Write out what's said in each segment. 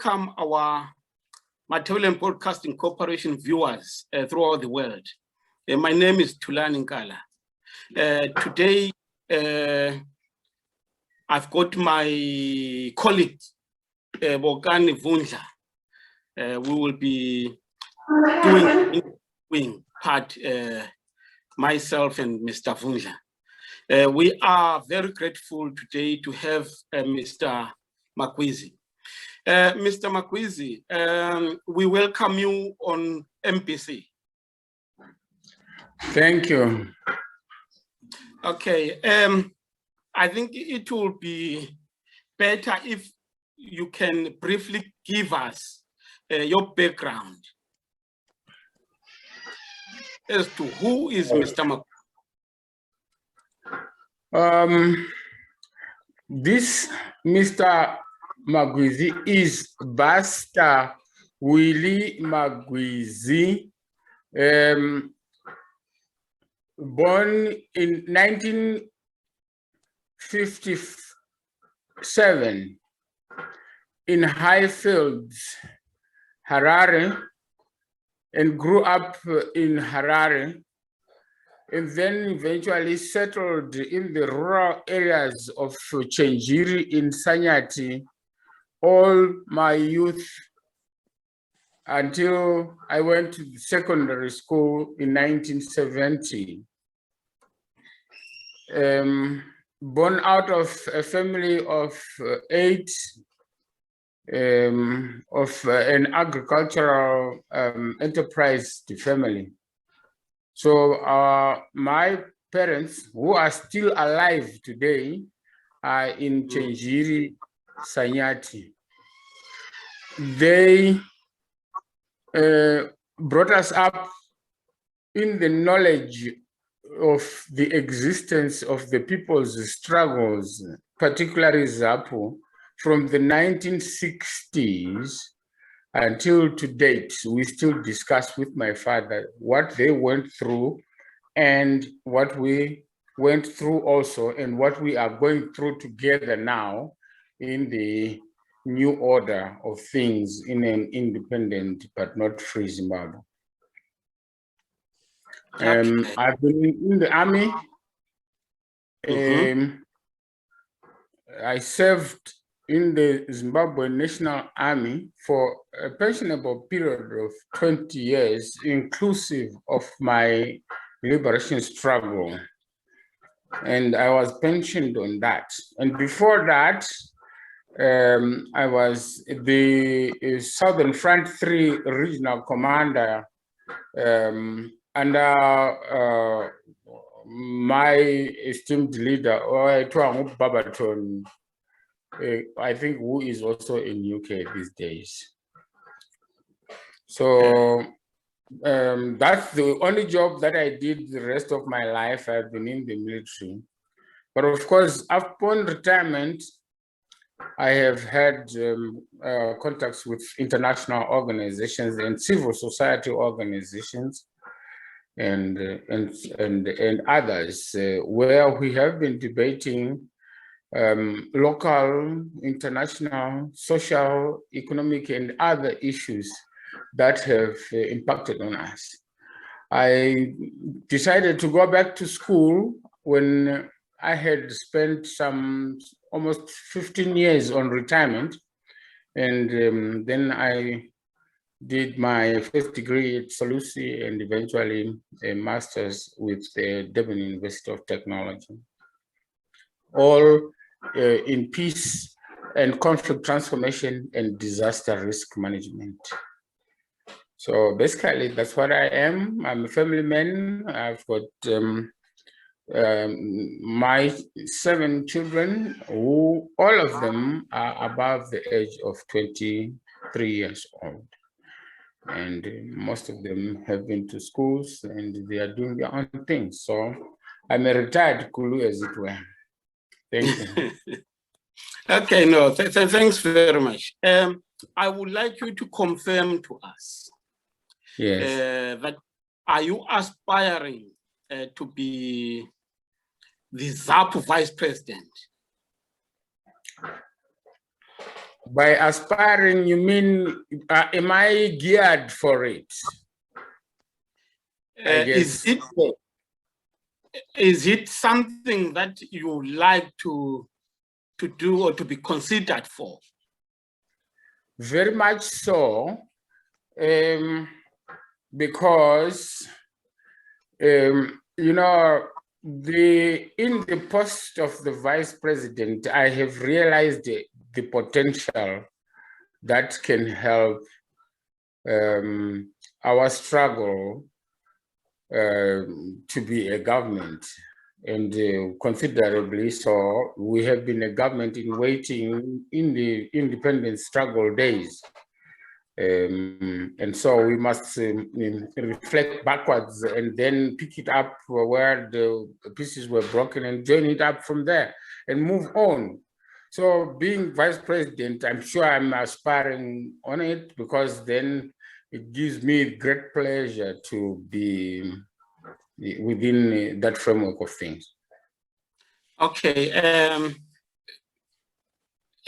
welcome our Mathew Broadcasting Corporation viewers throughout the world. My name is Tulani Nkala. Today, I've got my colleague, Bokani Vundla. We will be doing part, myself and Mr. Vundla. We are very grateful today to have Mr. Magwizi. Mr. Magwizi, we welcome you on MPC. Thank you. Okay, I think it will be better if you can briefly give us your background as to who is Mr. Magwizi. This Mr. Magwizi is Baster Willie Magwizi, born in 1957 in Highfields, Harare, and grew up in Harare, and then eventually settled in the rural areas of Chenjiri in Sanyati all my youth until I went to secondary school in 1970. Born out of a family of 8 of an agricultural enterprise family. So my parents, who are still alive today, are in Chenjiri, Sanyati. They brought us up in the knowledge of the existence of the people's struggles, particularly ZAPU, from the 1960s until to date. We still discuss with my father what they went through and what we went through also, and what we are going through together now in the new order of things in an independent but not free Zimbabwe. Okay. I've been in the army. I served in the Zimbabwe National Army for a pensionable period of 20 years, inclusive of my liberation struggle. And I was pensioned on that. And before that, I was the Southern Front 3 regional commander under my esteemed leader, Babaton, I think, who is also in UK these days. So that's the only job that I did the rest of my life. I've been in the military. But of course, upon retirement, I have had contacts with international organizations and civil society organizations and others, where we have been debating local, international, social, economic, and other issues that have impacted on us. I decided to go back to school when I had spent almost 15 years on retirement, and then I did my first degree at Solusi and eventually a master's with the Durban University of Technology, all in peace and conflict transformation and disaster risk management. So basically, that's what I am. I'm a family man. I've got my 7 children, who all of them are above the age of 23 years old. And most of them have been to schools and they are doing their own things. So I'm a retired Kulu, as it were. Thank you. Okay, no, thanks very much. I would like you to confirm to us, yes, that are you aspiring to be the ZAPU vice president? By aspiring, you mean, am I geared for it? Is it something that you like to do or to be considered for? Very much so, because you know, in the post of the vice president, I have realized the potential that can help our struggle to be a government, and considerably so. We have been a government in waiting in the independence struggle days. And so we must reflect backwards and then pick it up where the pieces were broken and join it up from there and move on. So being vice president, I'm sure I'm aspiring on it, because then it gives me great pleasure to be within that framework of things. Okay.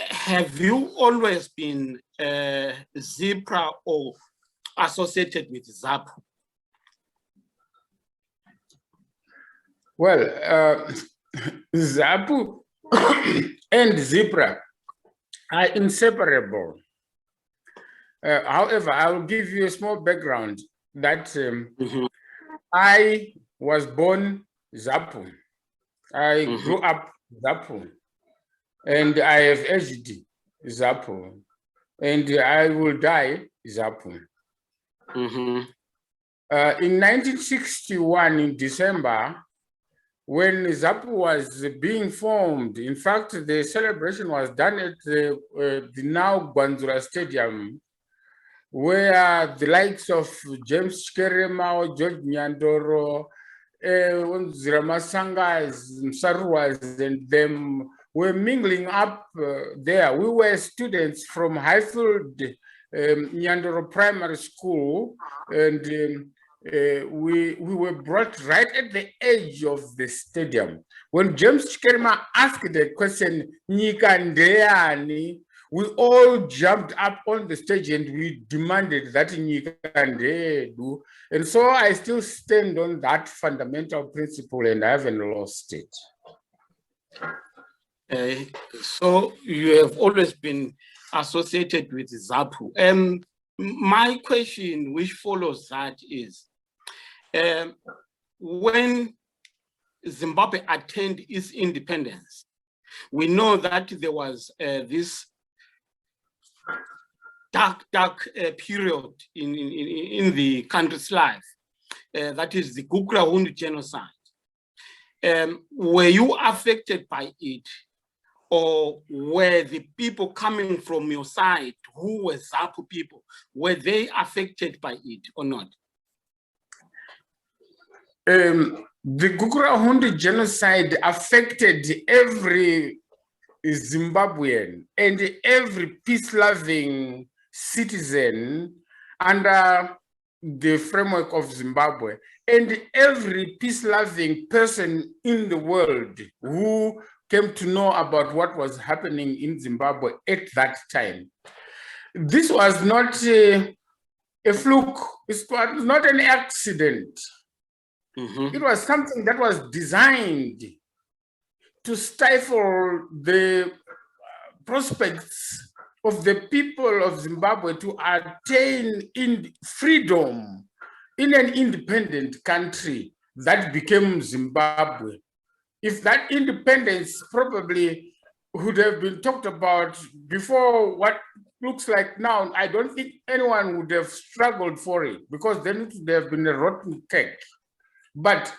Have you always been ZIPRA or associated with ZAPU? Well, ZAPU and ZIPRA are inseparable. However, I will give you a small background that I was born ZAPU. I grew up ZAPU, and I have aged ZAPU, and I will die ZAPU. In 1961, in December, when ZAPU was being formed, in fact, the celebration was done at the now Gwanzura Stadium, where the likes of James Chikerema, George Nyandoro, Ziramasangas, Msaruwas, and them were mingling up there. We were students from Iphithule, Nyandoro Primary School, and we were brought right at the edge of the stadium. When James Chikerema asked the question, Nyikandeani, we all jumped up on the stage and we demanded that Nyikandedu. And so I still stand on that fundamental principle and I haven't lost it. So you have always been associated with ZAPU. My question, which follows that, is when Zimbabwe attained its independence, we know that there was this dark period in the country's life, that is the Gukra genocide. Were you affected by it, or were the people coming from your side who were ZAPU people, were they affected by it or not? The Gukra genocide affected every Zimbabwean and every peace-loving citizen under the framework of Zimbabwe, and every peace-loving person in the world who came to know about what was happening in Zimbabwe at that time. This was not a fluke. It was not an accident. It was something that was designed to stifle the prospects of the people of Zimbabwe to attain freedom in an independent country that became Zimbabwe. If that independence probably would have been talked about before what looks like now, I don't think anyone would have struggled for it, because then it would have been a rotten cake. But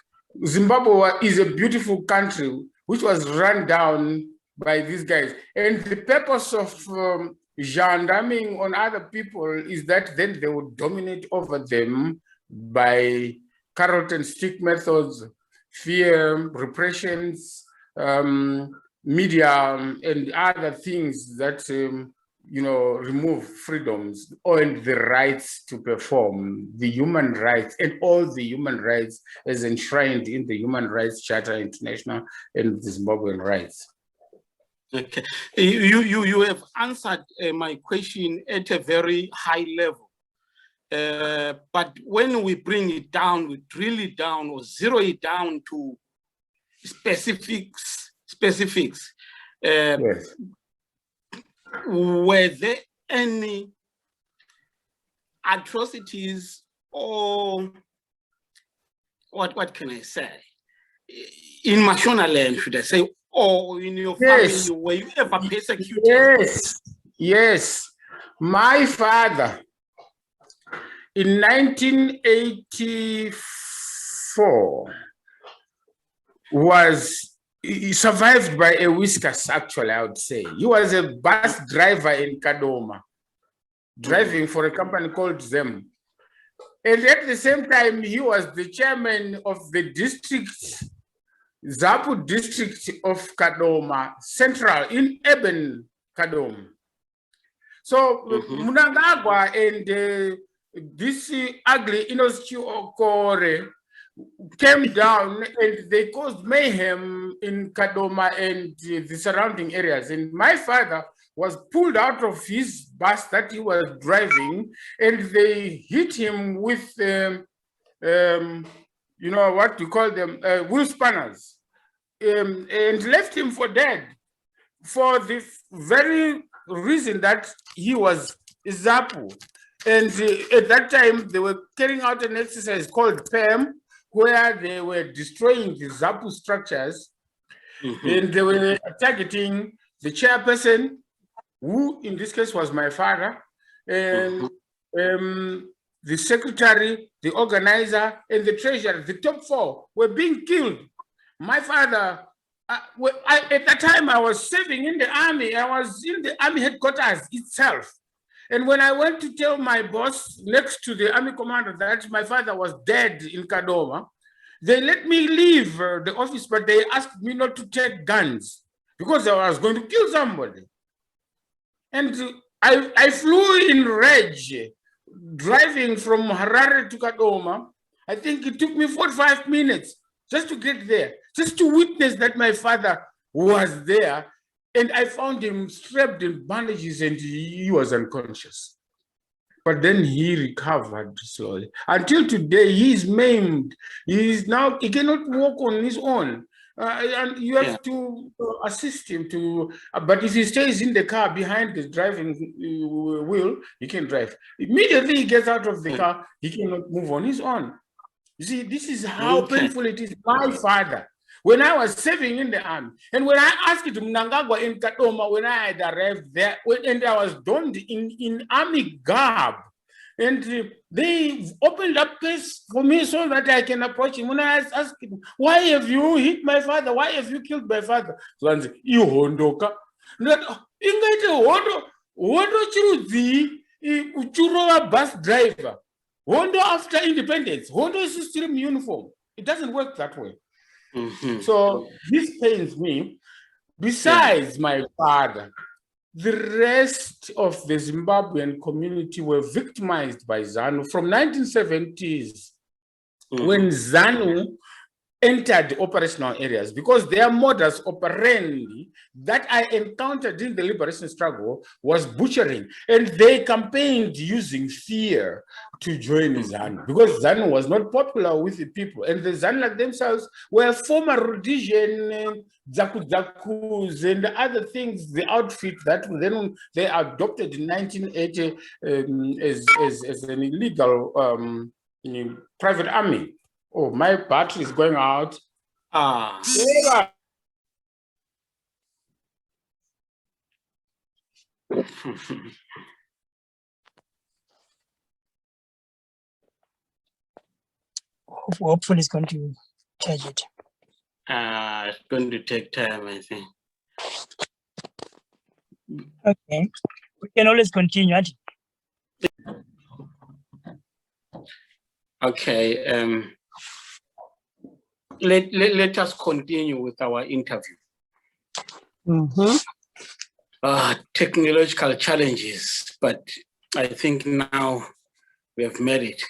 Zimbabwe is a beautiful country which was run down by these guys. And the purpose of gendarming on other people is that then they would dominate over them by carrot and stick methods, fear, repressions, media, and other things that remove freedoms and the rights to perform, the human rights, and all the human rights as enshrined in the Human Rights Charter International and the Zimbabwean rights. Okay, you have answered my question at a very high level. But when we bring it down, we drill it down or zero it down to specifics. Yes. Were there any atrocities or what can I say? In Mashonaland, should I say, or in your Yes. family, were you ever persecuted? Yes, yes. My father, in 1984, he survived by a whiskers, actually, I would say. He was a bus driver in Kadoma, driving for a company called ZEM. And at the same time, he was the chairman of the district, ZAPU district of Kadoma, central, in urban Kadoma. So Mnangagwa and this ugly Inoschi Okore came down and they caused mayhem in Kadoma and the surrounding areas. And my father was pulled out of his bus that he was driving, and they hit him with, you know, what you call them, wheel spanners, and left him for dead for the very reason that he was ZAPU. And at that time, they were carrying out an exercise called PEM, where they were destroying the ZAPU structures, and they were targeting the chairperson, who in this case was my father, and the secretary, the organizer, and the treasurer. The top four were being killed. My father, at that time, I was serving in the army. I was in the army headquarters itself. And when I went to tell my boss next to the army commander that my father was dead in Kadoma, they let me leave the office, but they asked me not to take guns because I was going to kill somebody. And I flew in rage, driving from Harare to Kadoma. I think it took me 45 minutes just to get there, just to witness that my father was there. And I found him strapped in bandages and he was unconscious. But then he recovered slowly. Until today, he is maimed. He cannot walk on his own. And you have to assist him to, but if he stays in the car behind the driving wheel, he can drive. Immediately he gets out of the car, he cannot move on his own. You see, this is how painful it is. My father, when I was serving in the army, and when I asked it to Mnangagwa in Kadoma, when I had arrived there, and I was donned in army garb, and they opened up space for me so that I can approach him. When I asked him, why have you hit my father? Why have you killed my father? So I said, you hondoka. Hondo chirudzi, uchuro bus driver. Hondo after independence. Hondo is still in uniform. It doesn't work that way. So this pains me. Besides my father, the rest of the Zimbabwean community were victimized by ZANU from 1970s when ZANU entered operational areas, because their modus operandi that I encountered in the liberation struggle was butchering, and they campaigned using fear to join ZANU because ZANU was not popular with the people, and the ZANU like themselves were former Rhodesian Zakus and other things, the outfit that then they adopted in 1980 as an illegal private army. Oh, my battery is going out. Hopefully it's going to charge it. It's going to take time, I think. Okay. We can always continue. Okay. Let us continue with our interview. Technological challenges, but I think now we have made it.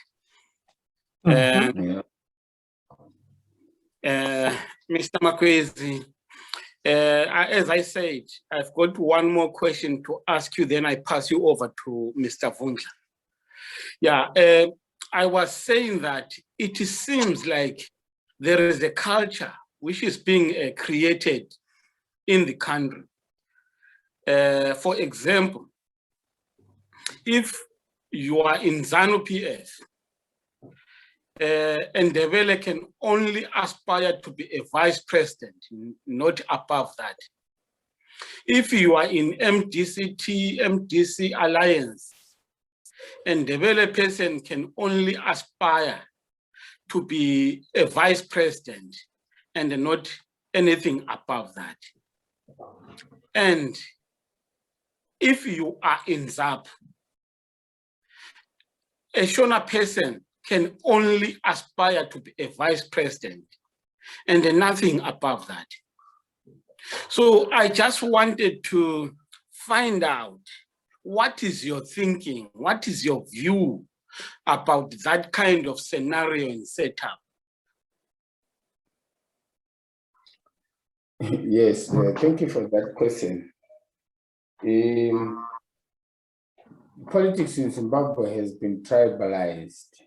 Mr. Magwizi, as I said, I've got one more question to ask you, then I pass you over to Mr. Vundla. Yeah, I was saying that it seems like there is a culture which is being created in the country. For example, if you are in ZANU-PF, Ndebele can only aspire to be a vice president, not above that. If you are in MDC alliance, Ndebele person can only aspire to be a vice president and not anything above that. And if you are in ZAPU, a Shona person can only aspire to be a vice president and nothing above that. So I just wanted to find out, what is your thinking? What is your view about that kind of scenario and setup? Yes, thank you for that question. Politics in Zimbabwe has been tribalized.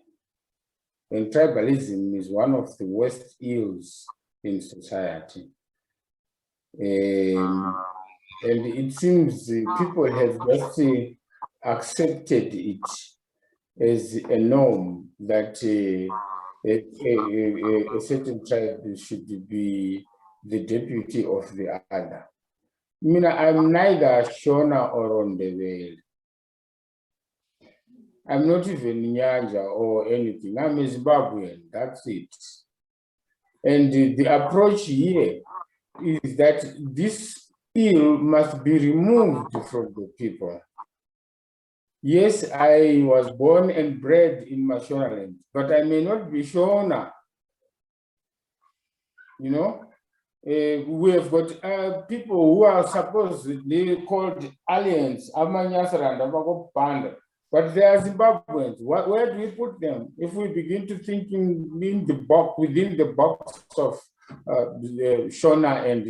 And tribalism is one of the worst ills in society. And it seems people have just accepted it as a norm that a certain tribe should be the deputy of the other. I mean, I'm neither Shona or Ndebele. I'm not even Nyanja or anything. I'm a Zimbabwean, that's it. And the approach here is that this ill must be removed from the people. Yes, I was born and bred in Mashonaland, but I may not be Shona. You know, we have got people who are supposedly called aliens, Amanyasarand, Amagopanda. But they are Zimbabweans. Where do we put them? If we begin to think in the box, within the box of Shona and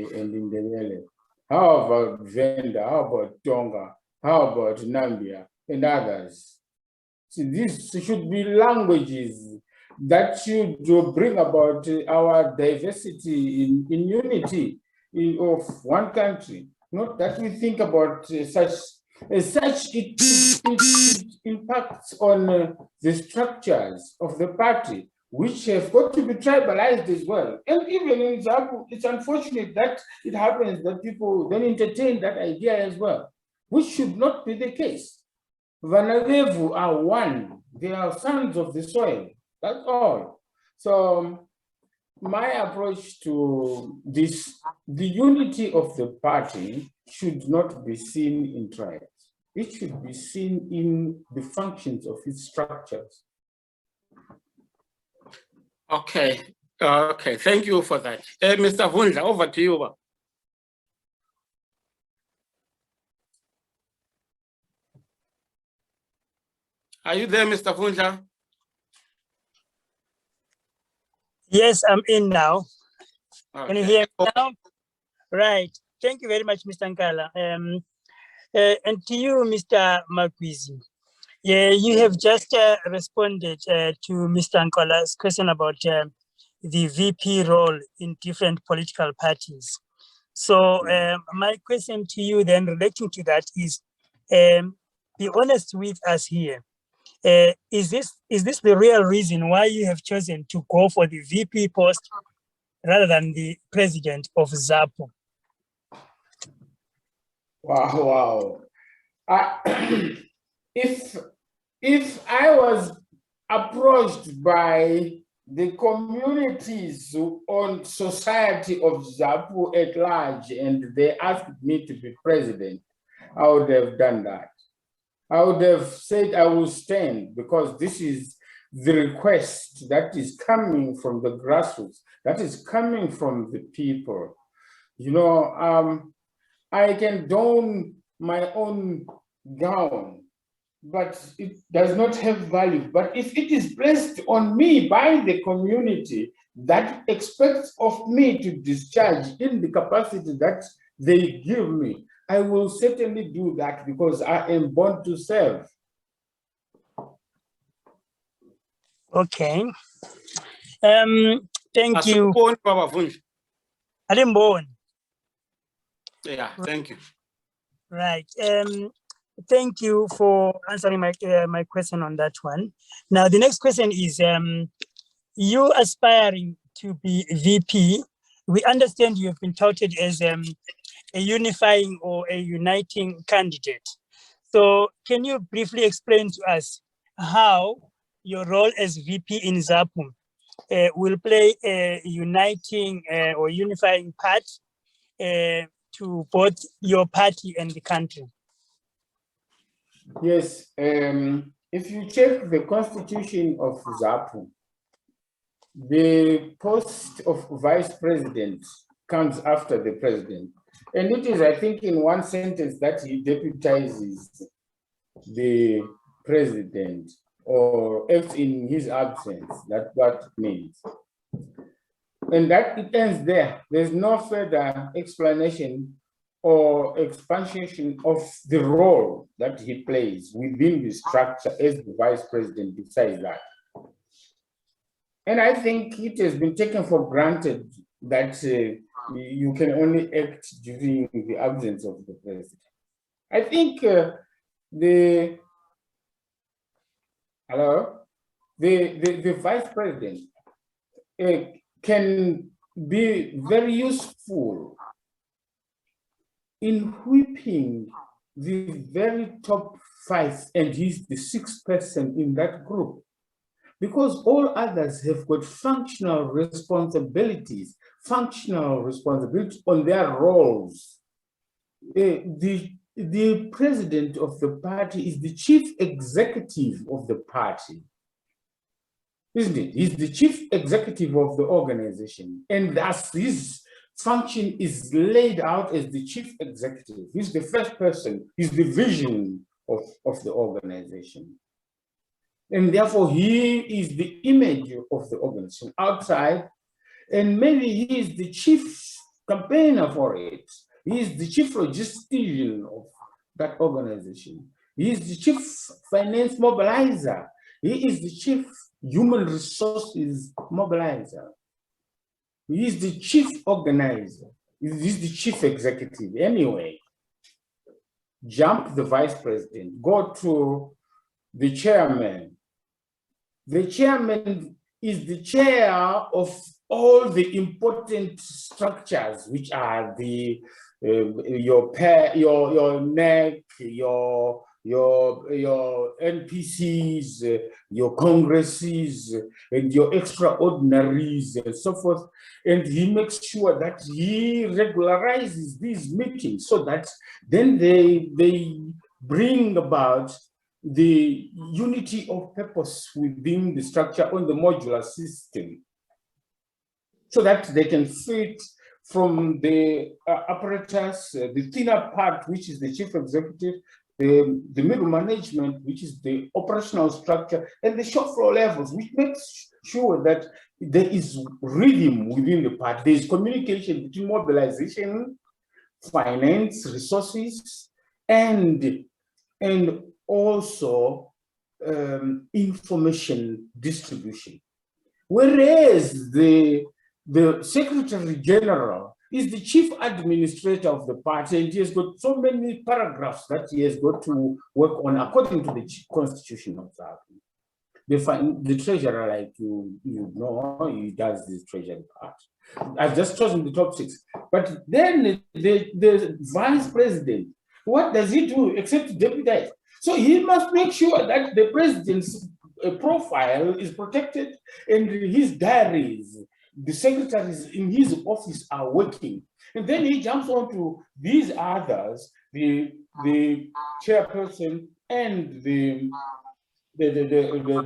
Ndebele. How about Venda? How about Tonga? How about Nambia and others? See, these should be languages that should bring about our diversity in unity of one country. Not that we think about such. As such, it impacts on the structures of the party, which have got to be tribalized as well. And even in ZAPU, it's unfortunate that it happens that people then entertain that idea as well, which should not be the case. Vanavevu are one. They are sons of the soil. That's all. So my approach to this, the unity of the party should not be seen in tribes. It should be seen in the functions of its structures. Okay, okay, thank you for that. Mr. Vundla, over to you. Are you there, Mr. Vundla? Yes, I'm in now. Okay. Can you hear me now? Right. Thank you very much, Mr. Nkandla. And to you, Mr. Magwizi. Yeah, you have just responded to Mr. Nkandla's question about the VP role in different political parties. So my question to you then relating to that is, be honest with us here. Is this the real reason why you have chosen to go for the VP post rather than the president of ZAPU? Wow. If I was approached by the communities on society of ZAPU at large and they asked me to be president, I would have done that. I would have said I will stand because this is the request that is coming from the grassroots, that is coming from the people. You know, I can don my own gown, but it does not have value. But if it is placed on me by the community, that expects of me to discharge in the capacity that they give me, I will certainly do that because I am born to serve. Okay. Thank you. Yeah, thank you. Right. Thank you for answering my question on that one. Now, the next question is, you aspiring to be VP, we understand you have been touted as a unifying or a uniting candidate. So can you briefly explain to us how your role as VP in ZAPU will play a uniting or unifying part to both your party and the country? Yes, if you check the constitution of ZAPU, the post of vice president comes after the president. And it is, I think, in one sentence that he deputizes the president or acts in his absence. That's what it means. And that it ends there. There's no further explanation or expansion of the role that he plays within the structure as the vice president besides that. And I think it has been taken for granted that you can only act during the absence of the president. I think the vice president can be very useful in whipping the very top 5, and he's the 6th person in that group, because all others have got functional responsibilities on their roles. The president of the party is the chief executive of the party, isn't it? He's the chief executive of the organization, and thus his function is laid out as the chief executive. He's the first person, he's the vision of the organization. And therefore, he is the image of the organization outside, and maybe he is the chief campaigner for it. He is the chief logistician of that organization. He is the chief finance mobilizer. He is the chief human resources mobilizer. He is the chief organizer. He is the chief executive. Anyway, jump the vice president, go to the chairman. The chairman is the chair of all the important structures, which are the your NEC, your NPCs, your congresses, and your extraordinaries, and so forth. And he makes sure that he regularizes these meetings so that then they bring about the unity of purpose within the structure on the modular system, so that they can fit from the apparatus, the thinner part, which is the chief executive, the middle management, which is the operational structure, and the shop floor levels, which makes sure that there is rhythm within the party. There is communication between mobilization, finance, resources, and also information distribution. Whereas the Secretary General is the chief administrator of the party, and he has got so many paragraphs that he has got to work on according to the constitution of ZAPU. The treasurer, like you know, he does this treasury part. I've just chosen the top 6. But then the vice president, what does he do except deputize? So he must make sure that the president's profile is protected and his diaries, the secretaries in his office are working. And then he jumps on to these others, the chairperson and the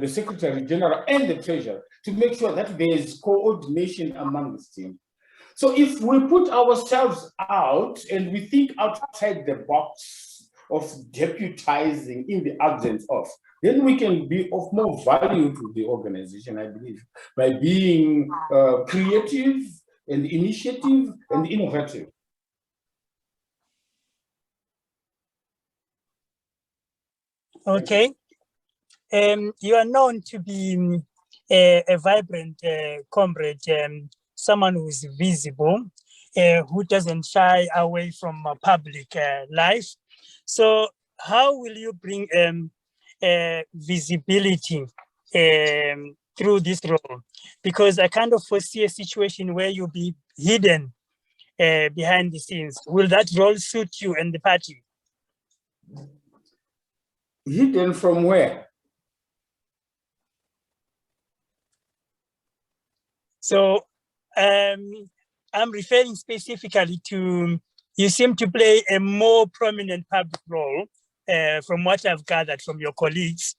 secretary general and the treasurer, to make sure that there is coordination among the team. So if we put ourselves out and we think outside the box of deputizing in the absence of, then we can be of more value to the organization, I believe, by being creative and initiative and innovative. Okay. You are known to be a vibrant comrade, someone who is visible, who doesn't shy away from public life. So how will you bring visibility through this role? Because I kind of foresee a situation where you'll be hidden behind the scenes. Will that role suit you and the party? Hidden from where? So I'm referring specifically to, you seem to play a more prominent public role from what I've gathered from your colleagues.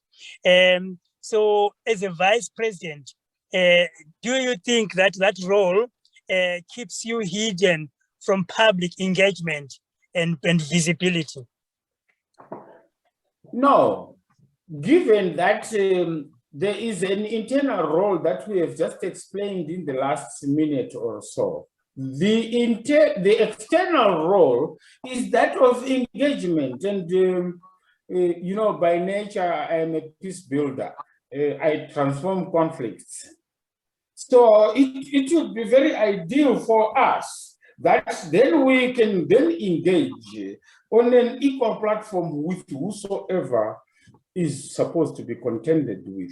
So as a vice president, do you think that that role keeps you hidden from public engagement and visibility? No, given that there is an internal role that we have just explained in the last minute or so. The external role is that of engagement, and you know, by nature I am a peace builder. I transform conflicts. So it would be very ideal for us that then we can then engage on an equal platform with whosoever is supposed to be contended with.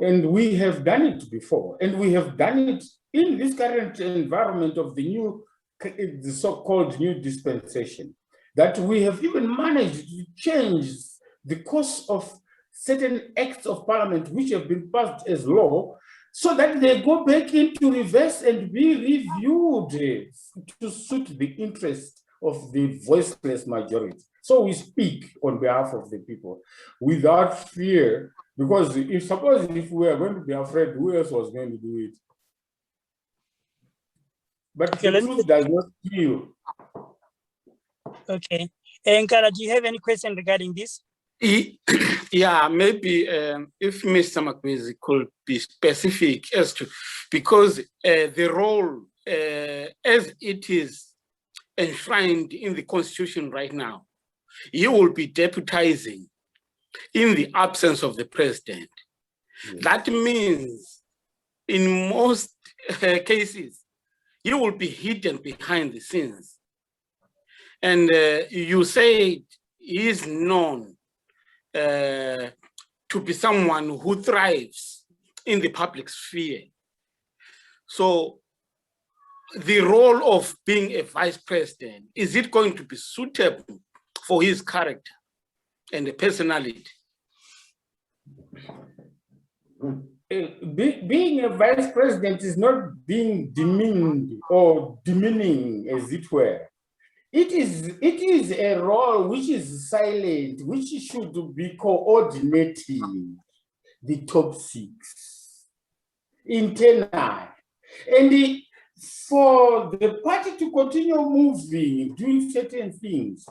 And we have done it before, and we have done it in this current environment of the so-called new dispensation, that we have even managed to change the course of certain acts of parliament which have been passed as law, so that they go back into reverse and be reviewed to suit the interests of the voiceless majority. So we speak on behalf of the people without fear, because suppose if we are going to be afraid, who else was going to do it? But the truth does not kill. Okay. Nkandla, do you have any question regarding this? Yeah, maybe if Mr. Magwizi could be specific as to, because the role as it is enshrined in the Constitution right now, you will be deputizing in the absence of the president. Yes. That means in most cases, you will be hidden behind the scenes. And you say he is known to be someone who thrives in the public sphere. So the role of being a vice president, is it going to be suitable for his character and the personality? Being a vice president is not being demeaned or demeaning, as it were. It is a role which is silent, which should be coordinating the top six internal. And for the party to continue moving, doing certain things,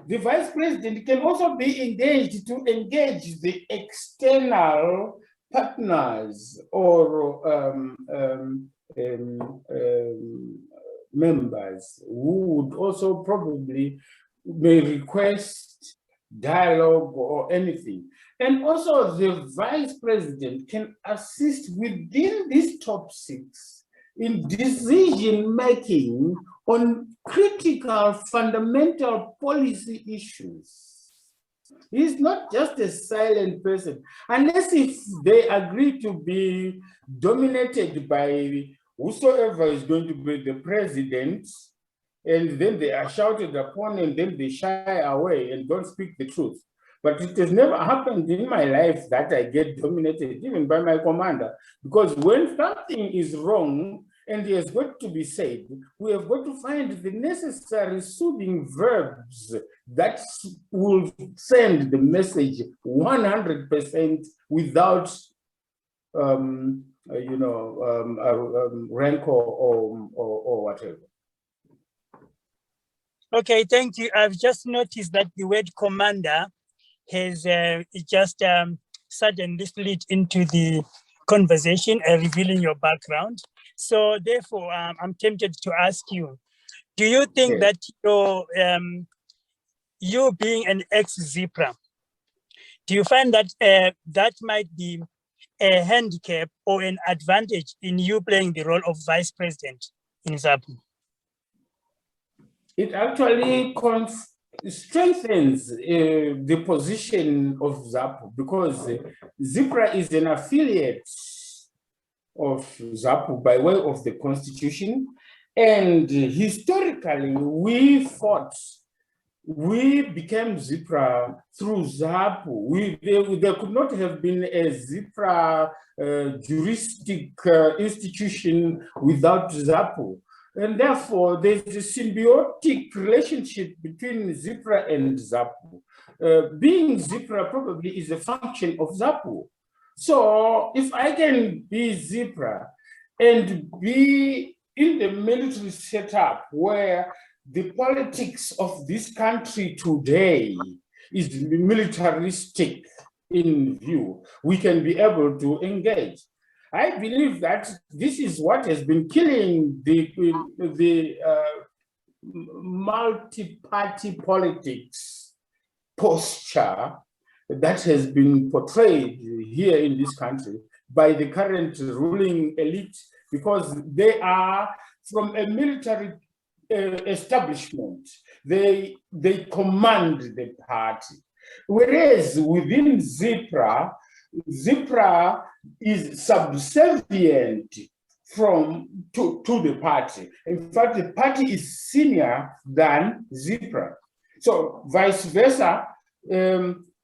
the vice president can also be engaged to engage the external partners or members who would also probably may request dialogue or anything. And also the vice president can assist within these top six in decision-making on critical, fundamental policy issues. He's not just a silent person, unless if they agree to be dominated by whosoever is going to be the president, and then they are shouted upon and then they shy away and don't speak the truth. But it has never happened in my life that I get dominated, even by my commander, because when something is wrong and it has got to be said, we have got to find the necessary soothing verbs that will send the message 100% without rancor or whatever. Okay, thank you. I've just noticed that the word commander has just suddenly slid into the conversation, revealing your background. So therefore, I'm tempted to ask you, do you think that you being an ex-ZIPRA, do you find that that might be a handicap or an advantage in you playing the role of vice president in ZAPU? It actually strengthens the position of ZAPU, because ZIPRA is an affiliate of ZAPU by way of the constitution, and historically we became ZIPRA through ZAPU. There could not have been a ZIPRA juristic institution without ZAPU. And therefore, there's a symbiotic relationship between ZIPRA and ZAPU. Being ZIPRA probably is a function of ZAPU. So if I can be ZIPRA and be in the military setup where the politics of this country today is militaristic in view, we can be able to engage. I believe that this is what has been killing the multi-party politics posture that has been portrayed here in this country by the current ruling elite, because they are from a military establishment. They command the party. Whereas within ZIPRA, ZIPRA is subservient to the party. In fact, the party is senior than ZIPRA. So vice versa,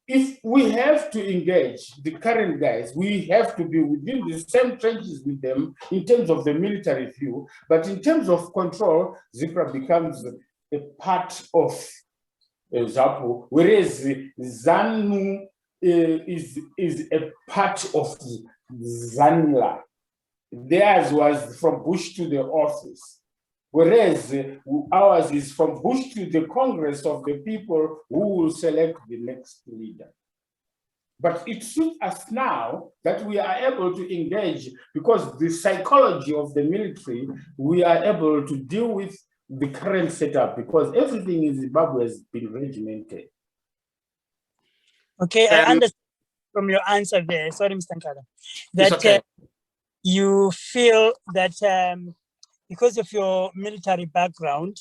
if we have to engage the current guys, we have to be within the same trenches with them in terms of the military view, but in terms of control, ZIPRA becomes a part of ZAPU, whereas ZANU is a part of ZANLA. Theirs was from Bush to the office, whereas ours is from Bush to the Congress of the people who will select the next leader. But it suits us now that we are able to engage, because the psychology of the military, we are able to deal with the current setup, because everything in Zimbabwe has been regimented. Okay, I understand from your answer there, sorry, Mr. Nkankala, that you feel that because of your military background,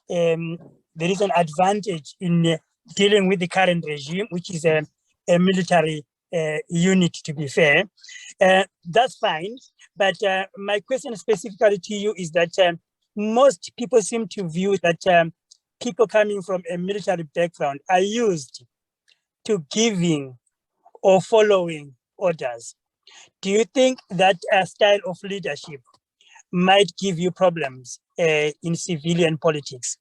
there is an advantage in dealing with the current regime, which is a military unit, to be fair. That's fine, but my question specifically to you is that most people seem to view that people coming from a military background are used to giving or following orders. Do you think that style of leadership might give you problems in civilian politics?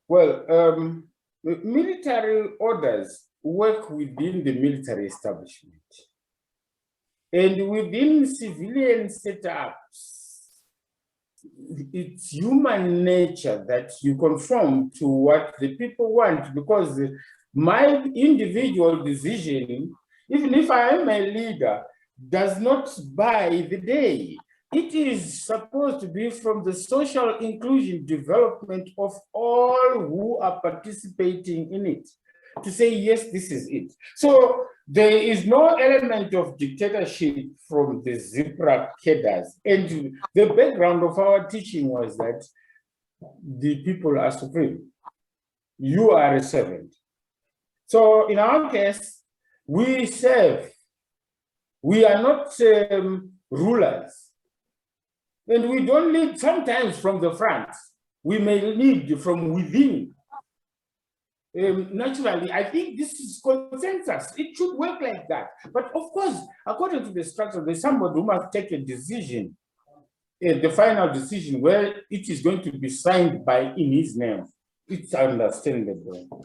Well, military orders work within the military establishment. And within civilian setups, it's human nature that you conform to what the people want, because my individual decision, even if I am a leader, does not buy the day. It is supposed to be from the social inclusion development of all who are participating in it, to say, yes, this is it. So there is no element of dictatorship from the ZIPRA cadres. And the background of our teaching was that the people are supreme. You are a servant. So in our case, we serve. We are not rulers. And we don't lead sometimes from the front. We may lead from within. Naturally, I think this is consensus. It should work like that. But of course, according to the structure, there's somebody who must take a decision, the final decision, where it is going to be signed by in his name. It's understandable.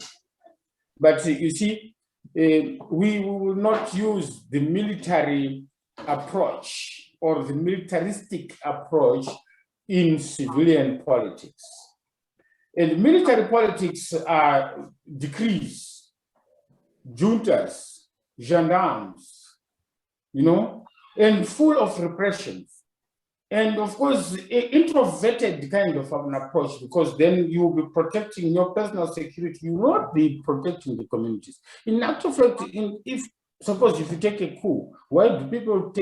But you see, we will not use the military approach or the militaristic approach in civilian politics. And military politics are decrees, juntas, gendarmes, you know, and full of repressions. And of course, introverted kind of an approach, because then you will be protecting your personal security, you will not be protecting the communities. In actual fact, suppose if you take a coup, why do people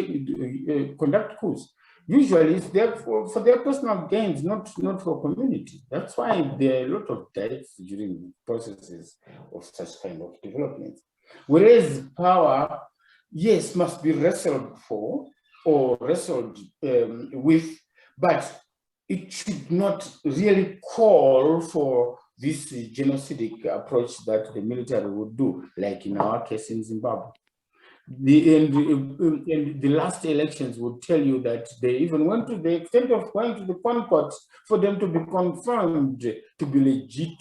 conduct coups? Usually it's there for their personal gains, not for community. That's why there are a lot of deaths during processes of such kind of developments. Whereas power, yes, must be wrestled for or wrestled with, but it should not really call for this genocidal approach that the military would do, like in our case in Zimbabwe. The last elections would tell you that they even went to the extent of going to the court for them to be confirmed to be legit,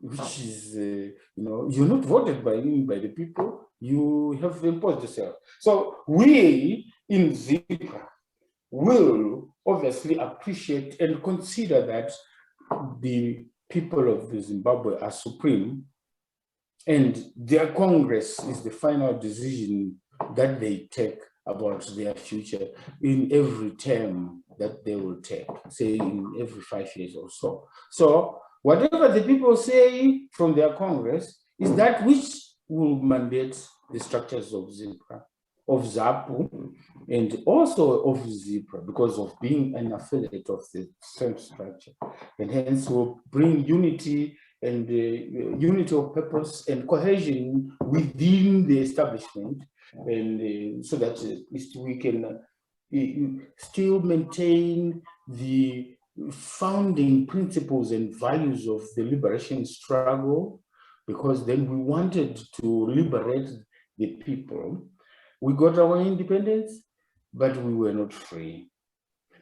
which is, you know, you're not voted by the people, you have imposed yourself. So we in ZIPRA will obviously appreciate and consider that the people of Zimbabwe are supreme, and their Congress is the final decision that they take about their future in every term that they will take, say in every 5 years or so. So whatever the people say from their Congress is that which will mandate the structures of ZIPRA, of ZAPU, and also of ZIPRA, because of being an affiliate of the same structure. And hence will bring unity and unity of purpose and cohesion within the establishment, and so that we can still maintain the founding principles and values of the liberation struggle, because then we wanted to liberate the people. We got our independence, but we were not free.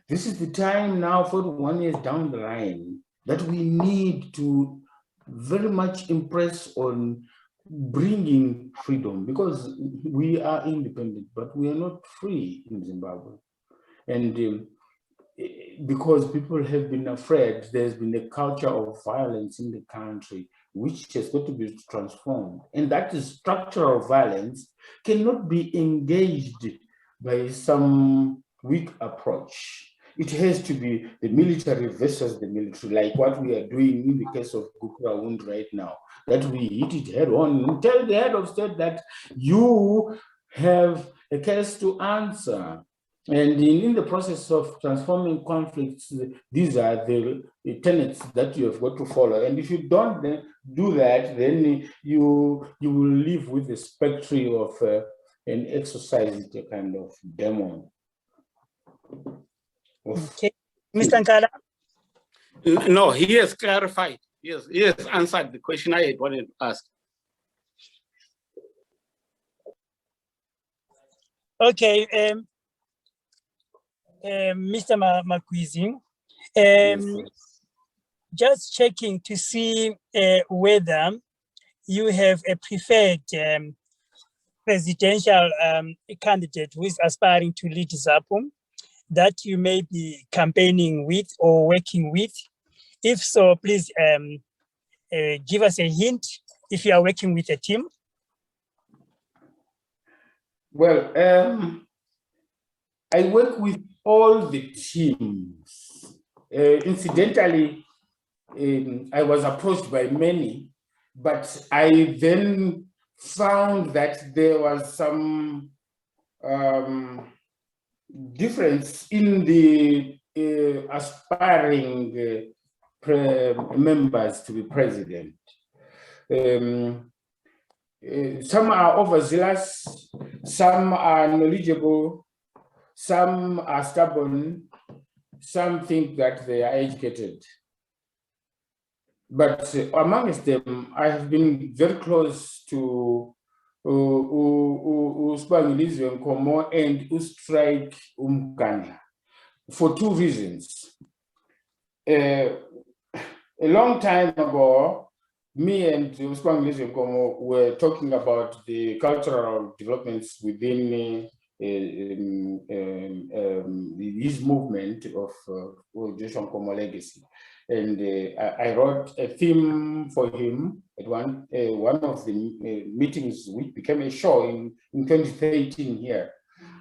This is the time now, 41 years down the line, that we need to very much impress on bringing freedom, because we are independent, but we are not free in Zimbabwe. And because people have been afraid, there's been a culture of violence in the country, which has got to be transformed. And that is structural violence cannot be engaged by some weak approach. It has to be the military versus the military, like what we are doing in the case of Gukuraund right now, that we hit it head on and tell the head of state that you have a case to answer. And in the process of transforming conflicts, these are the tenets that you have got to follow. And if you don't do that, then you will live with the spectre of an exorcised kind of demon. Okay, Mr. Nkankala? No, he has clarified. He has answered the question I had wanted to ask. Okay, Mr. Magwizi, just checking to see whether you have a preferred presidential candidate who is aspiring to lead ZAPU that you may be campaigning with or working with. If so, please give us a hint if you are working with a team. Well, I work with all the teams. Incidentally, I was approached by many, but I then found that there was some difference in the aspiring members to be president. Some are overzealous, some are knowledgeable, some are stubborn, some think that they are educated. But amongst them, I have been very close to Sibangilizwe Nkomo and Strike Mnkandla for two reasons. A long time ago, me and Sibangilizwe Nkomo were talking about the cultural developments within his movement of Joshua Nkomo legacy. And I wrote a theme for him at one of the meetings, which became a show in 2013 here,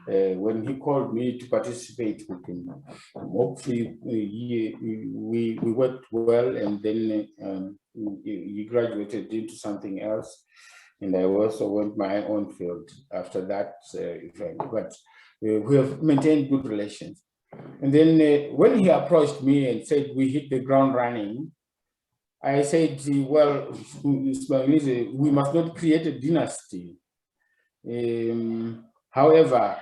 when he called me to participate with him. Hopefully, we worked well, and then he graduated into something else. And I also went my own field after that event. But we have maintained good relations. And then when he approached me and said we hit the ground running, I said, well, we must not create a dynasty. However,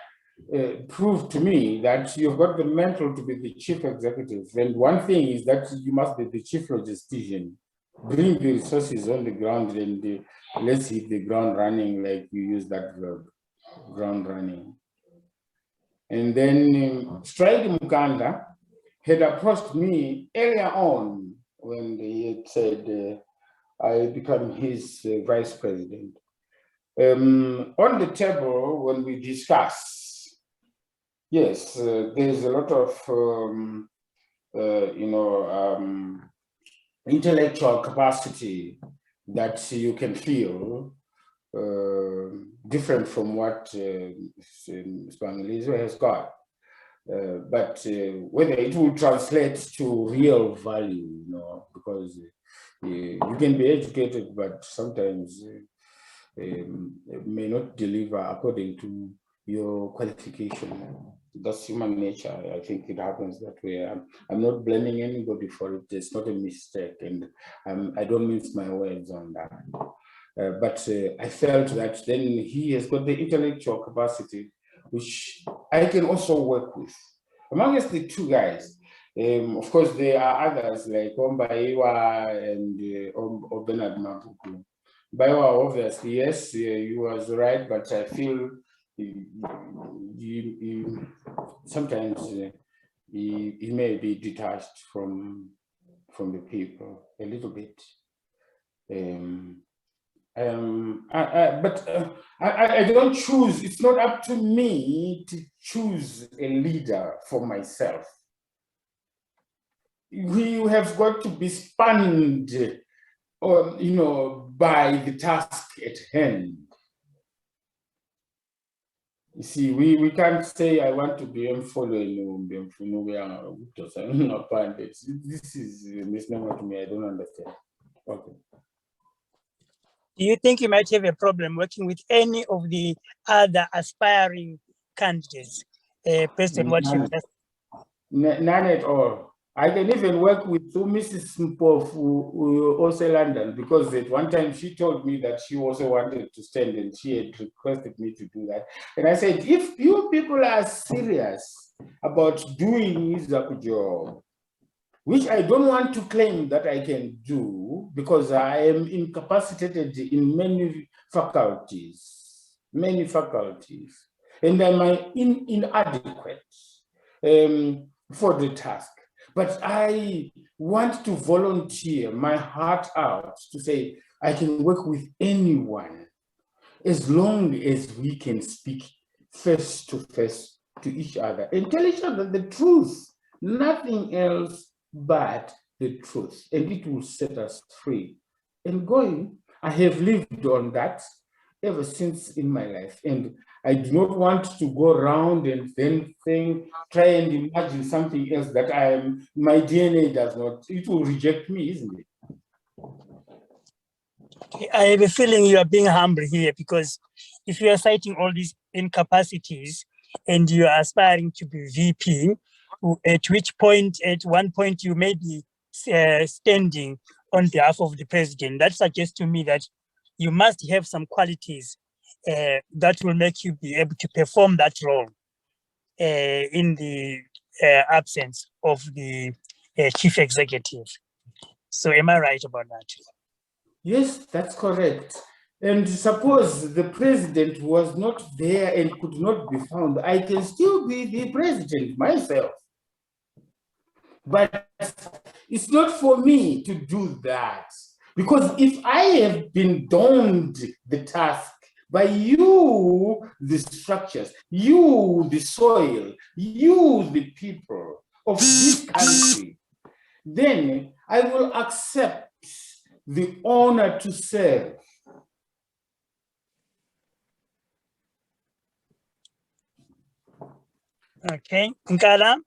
prove to me that you've got the mantle to be the chief executive. And one thing is that you must be the chief logistician. Bring the resources on the ground and let's hit the ground running, like you use that verb, ground running. And then Strike Mnkandla had approached me earlier on when he had said I become his vice president. On the table, when we discuss, yes, there's a lot of, intellectual capacity that you can feel different from what Sibangilizwe has got. But whether it will translate to real value, because you can be educated, but sometimes may not deliver according to your qualification. That's human nature. I think it happens that way. I'm not blaming anybody for it. It's not a mistake, and I don't mince my words on that. But I felt that then he has got the intellectual capacity, which I can also work with. Amongst the two guys, of course, there are others like Mbayiwa and Bernard Magugu. Mbayiwa, obviously, yes, he was right, but I feel sometimes he may be detached from the people a little bit. But I don't choose. It's not up to me to choose a leader for myself. We have got to be spanned, by the task at hand. You see, we can't say I want to be following. This is a misnomer to me. I don't understand. Okay. Do you think you might have a problem working with any of the other aspiring candidates based on what you've just? None at all. I can even work with Mrs. Mpofu, also London, because at one time she told me that she also wanted to stand and she had requested me to do that. And I said, if you people are serious about doing this job, which I don't want to claim that I can do because I am incapacitated in many faculties, and I'm inadequate for the task. But I want to volunteer my heart out to say I can work with anyone as long as we can speak face to face to each other and tell each other the truth, nothing else but the truth, and it will set us free. And going, I have lived on that ever since in my life, and I do not want to go around and then try and imagine something else that my DNA does not, it will reject me, isn't it? I have a feeling you are being humble here, because if you are citing all these incapacities and you are aspiring to be VP, at one point you may be standing on behalf of the president, that suggests to me that you must have some qualities that will make you be able to perform that role in the absence of the chief executive. So am I right about that? Yes, that's correct. And suppose the president was not there and could not be found, I can still be the president myself. But it's not for me to do that. Because if I have been donned the task by you, the structures, you, the soil, you, the people of this country, then I will accept the honor to serve. Okay, Nkala.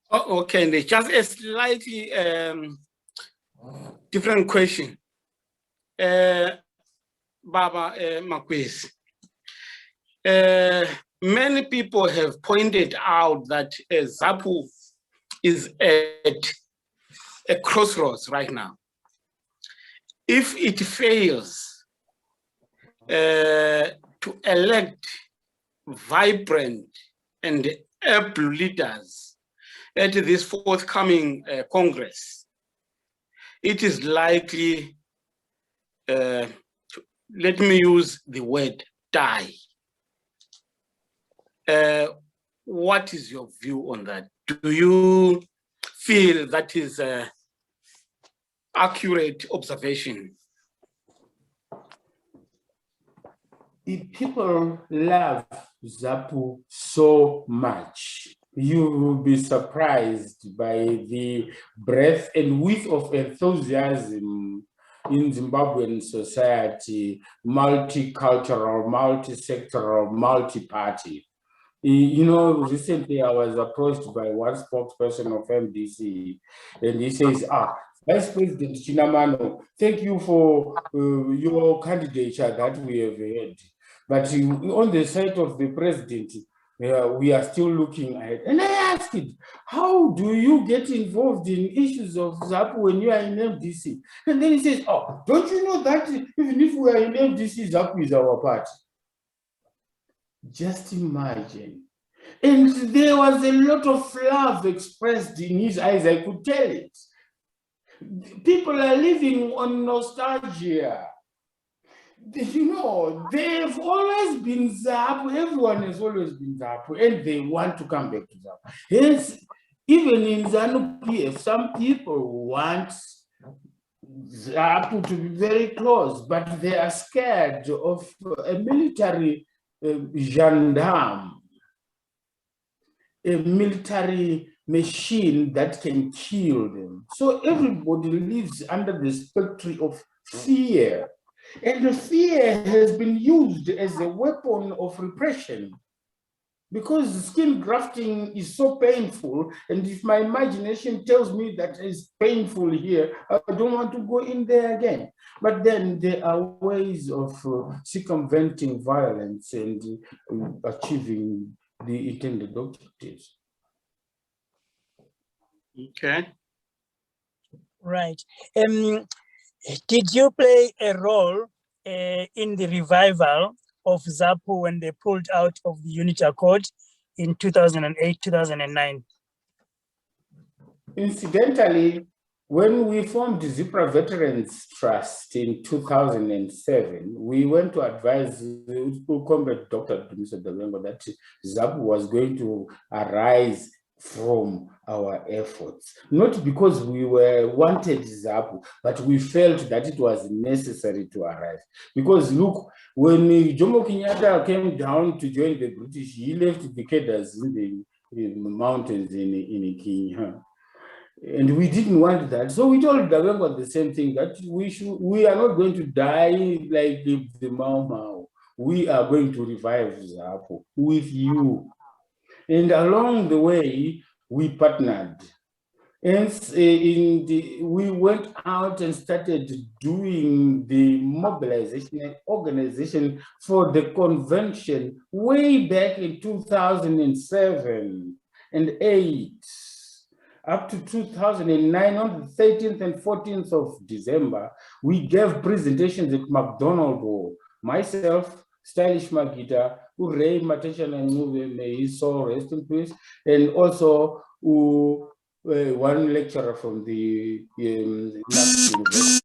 Oh, okay, and just a slightly different question. Baba Magwizi. Many people have pointed out that ZAPU is at a crossroads right now. If it fails to elect vibrant and able leaders at this forthcoming Congress, it is likely, let me use the word, die. What is your view on that? Do you feel that is an accurate observation? If people love ZAPU so much, you will be surprised by the breadth and width of enthusiasm in Zimbabwean society, multicultural, multi-sectoral, multi-party. You know, recently I was approached by one spokesperson of MDC, and he says, Vice President Chinamano, thank you for your candidature that we have had. But on the side of the president, we are still looking ahead. And I asked him, how do you get involved in issues of ZAPU when you are in MDC? And then he says, don't you know that even if we are in MDC, ZAPU is our party? Just imagine. And there was a lot of love expressed in his eyes, I could tell it. People are living on nostalgia. You know, they've always been ZAPU, everyone has always been ZAPU, and they want to come back to ZAPU. Hence, even in ZANU-PF, some people want ZAPU to be very close, but they are scared of a military gendarme, a military machine that can kill them. So everybody lives under the spectrum of fear. And the fear has been used as a weapon of repression because skin grafting is so painful. And if my imagination tells me that it's painful here, I don't want to go in there again. But then there are ways of circumventing violence and achieving the intended objectives. Okay. Right. Did you play a role in the revival of ZAPU when they pulled out of the Unity Accord in 2008, 2009? Incidentally, when we formed the ZIPRA Veterans Trust in 2007, we went to advise combat Dr. that ZAPU was going to arise from our efforts, not because we wanted ZAPU, but we felt that it was necessary to arrive. Because look, when Jomo Kenyatta came down to join the British, he left the cadres in the mountains in Kenya. And we didn't want that. So we told Davengo the same thing, that we are not going to die like the Mau Mau. We are going to revive ZAPU with you. And along the way, we partnered. And we went out and started doing the mobilization and organization for the convention way back in 2007 and 2008. Up to 2009, on the 13th and 14th of December, we gave presentations at McDonald Hall. Myself, Stylish Magita, Ray Mateshan and Move, may his soul rest in peace, and also one lecturer from the University